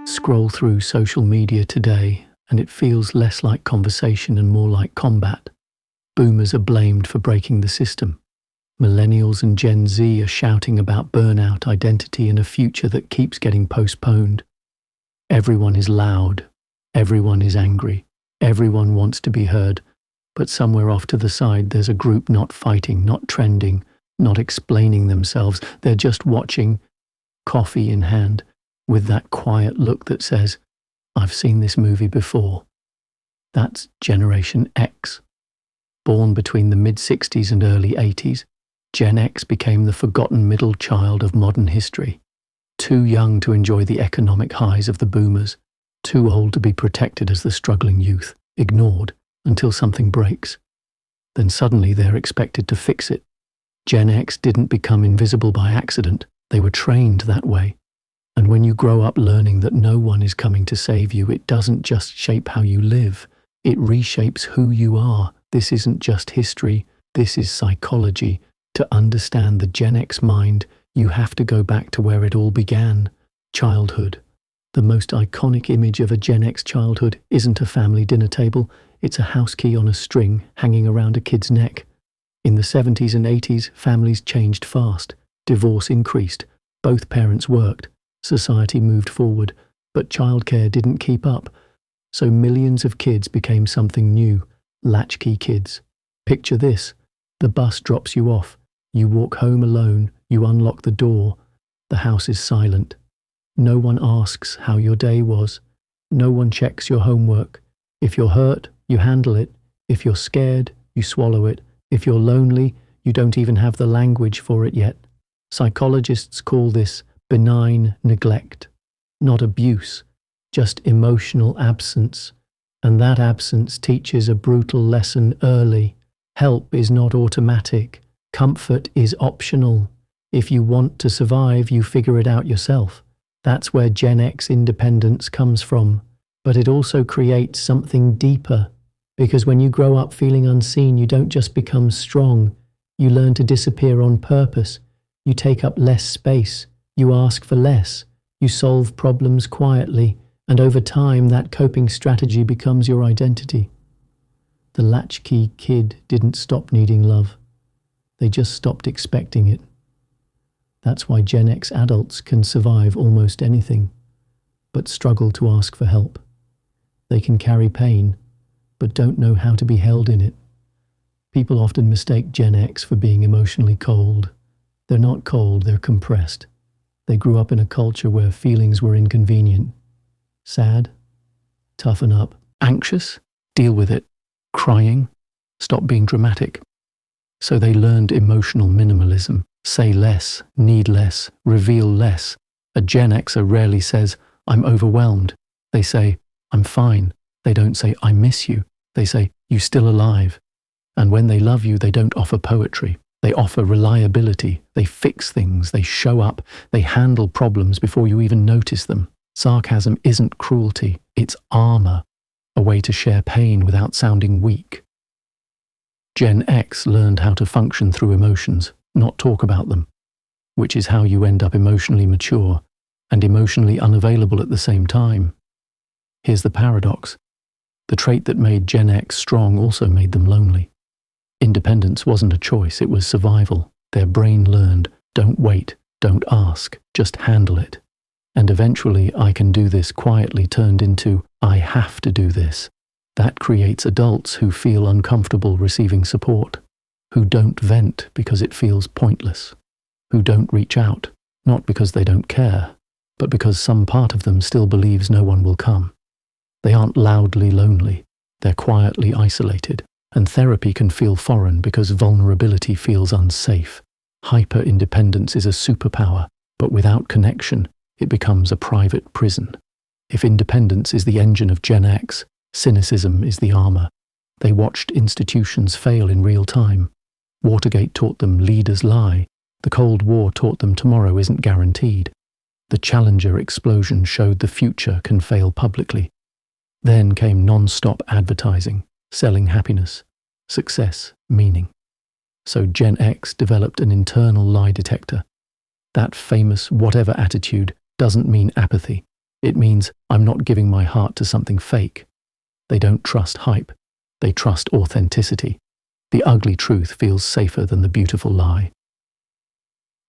Scroll through social media today, and it feels less like conversation and more like combat. Boomers are blamed for breaking the system. Millennials and Gen Z are shouting about burnout, identity, and a future that keeps getting postponed. Everyone is loud. Everyone is angry. Everyone wants to be heard. But somewhere off to the side, there's a group not fighting, not trending, not explaining themselves. They're just watching, coffee in hand, with that quiet look that says, "I've seen this movie before." That's Generation X. Born between the mid-60s and early 80s, Gen X became the forgotten middle child of modern history. Too young to enjoy the economic highs of the boomers, too old to be protected as the struggling youth, ignored until something breaks. Then suddenly they're expected to fix it. Gen X didn't become invisible by accident. They were trained that way. And when you grow up learning that no one is coming to save you, it doesn't just shape how you live. It reshapes who you are. This isn't just history. This is psychology. To understand the Gen X mind, you have to go back to where it all began. Childhood. The most iconic image of a Gen X childhood isn't a family dinner table. It's a house key on a string hanging around a kid's neck. In the 70s and 80s, families changed fast. Divorce increased. Both parents worked. Society moved forward, but childcare didn't keep up. So millions of kids became something new, latchkey kids. Picture this. The bus drops you off. You walk home alone. You unlock the door. The house is silent. No one asks how your day was. No one checks your homework. If you're hurt, you handle it. If you're scared, you swallow it. If you're lonely, you don't even have the language for it yet. Psychologists call this benign neglect, not abuse, just emotional absence. And that absence teaches a brutal lesson early. Help is not automatic. Comfort is optional. If you want to survive, you figure it out yourself. That's where Gen X independence comes from. But it also creates something deeper. Because when you grow up feeling unseen, you don't just become strong. You learn to disappear on purpose. You take up less space. You ask for less. You solve problems quietly. And over time, that coping strategy becomes your identity. The latchkey kid didn't stop needing love. They just stopped expecting it. That's why Gen X adults can survive almost anything, but struggle to ask for help. They can carry pain, but don't know how to be held in it. People often mistake Gen X for being emotionally cold. They're not cold, they're compressed. They grew up in a culture where feelings were inconvenient. Sad? Toughen up. Anxious? Deal with it. Crying? Stop being dramatic. So they learned emotional minimalism. Say less, need less, reveal less. A Gen Xer rarely says, "I'm overwhelmed." They say, "I'm fine." They don't say, "I miss you." They say, "You still alive." And when they love you, they don't offer poetry. They offer reliability. They fix things. They show up. They handle problems before you even notice them. Sarcasm isn't cruelty. It's armor. A way to share pain without sounding weak. Gen X learned how to function through emotions, not talk about them, which is how you end up emotionally mature and emotionally unavailable at the same time. Here's the paradox. The trait that made Gen X strong also made them lonely. Independence wasn't a choice, it was survival. Their brain learned, don't wait, don't ask, just handle it. And eventually, "I can do this" quietly turned into, "I have to do this." That creates adults who feel uncomfortable receiving support, who don't vent because it feels pointless, who don't reach out, not because they don't care, but because some part of them still believes no one will come. They aren't loudly lonely, they're quietly isolated, and therapy can feel foreign because vulnerability feels unsafe. Hyper-independence is a superpower, but without connection, it becomes a private prison. If independence is the engine of Gen X, cynicism is the armor. They watched institutions fail in real time. Watergate taught them leaders lie. The Cold War taught them tomorrow isn't guaranteed. The Challenger explosion showed the future can fail publicly. Then came non-stop advertising, selling happiness, success, meaning. So Gen X developed an internal lie detector. That famous whatever attitude doesn't mean apathy. It means I'm not giving my heart to something fake. They don't trust hype. They trust authenticity. The ugly truth feels safer than the beautiful lie.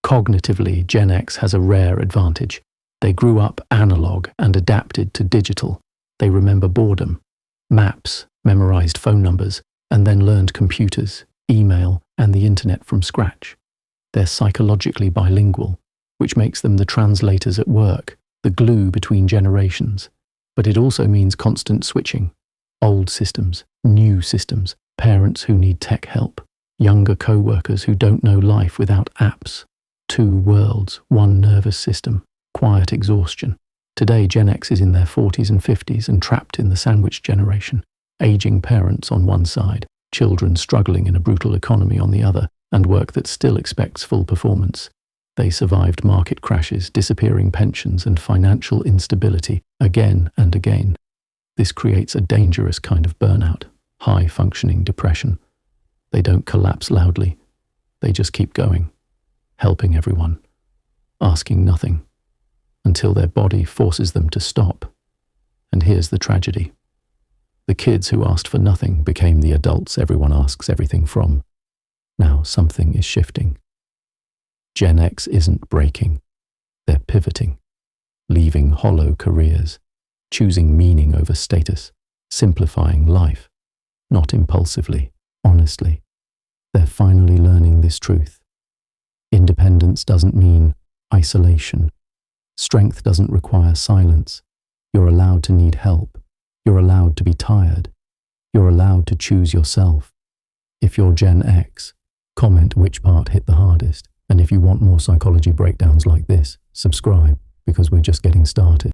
Cognitively, Gen X has a rare advantage. They grew up analog and adapted to digital. They remember boredom, maps, memorized phone numbers, and then learned computers, email, and the internet from scratch. They're psychologically bilingual, which makes them the translators at work, the glue between generations. But it also means constant switching. Old systems, new systems, parents who need tech help, younger co-workers who don't know life without apps. Two worlds, one nervous system, quiet exhaustion. Today, Gen X is in their 40s and 50s and trapped in the sandwich generation. Aging parents on one side, children struggling in a brutal economy on the other, and work that still expects full performance. They survived market crashes, disappearing pensions, and financial instability again and again. This creates a dangerous kind of burnout, high-functioning depression. They don't collapse loudly. They just keep going, helping everyone, asking nothing, until their body forces them to stop. And here's the tragedy. The kids who asked for nothing became the adults everyone asks everything from. Now something is shifting. Gen X isn't breaking. They're pivoting, leaving hollow careers, choosing meaning over status, simplifying life, not impulsively, honestly. They're finally learning this truth. Independence doesn't mean isolation. Strength doesn't require silence. You're allowed to need help. You're allowed to be tired. You're allowed to choose yourself. If you're Gen X, comment which part hit the hardest. And if you want more psychology breakdowns like this, subscribe, because we're just getting started.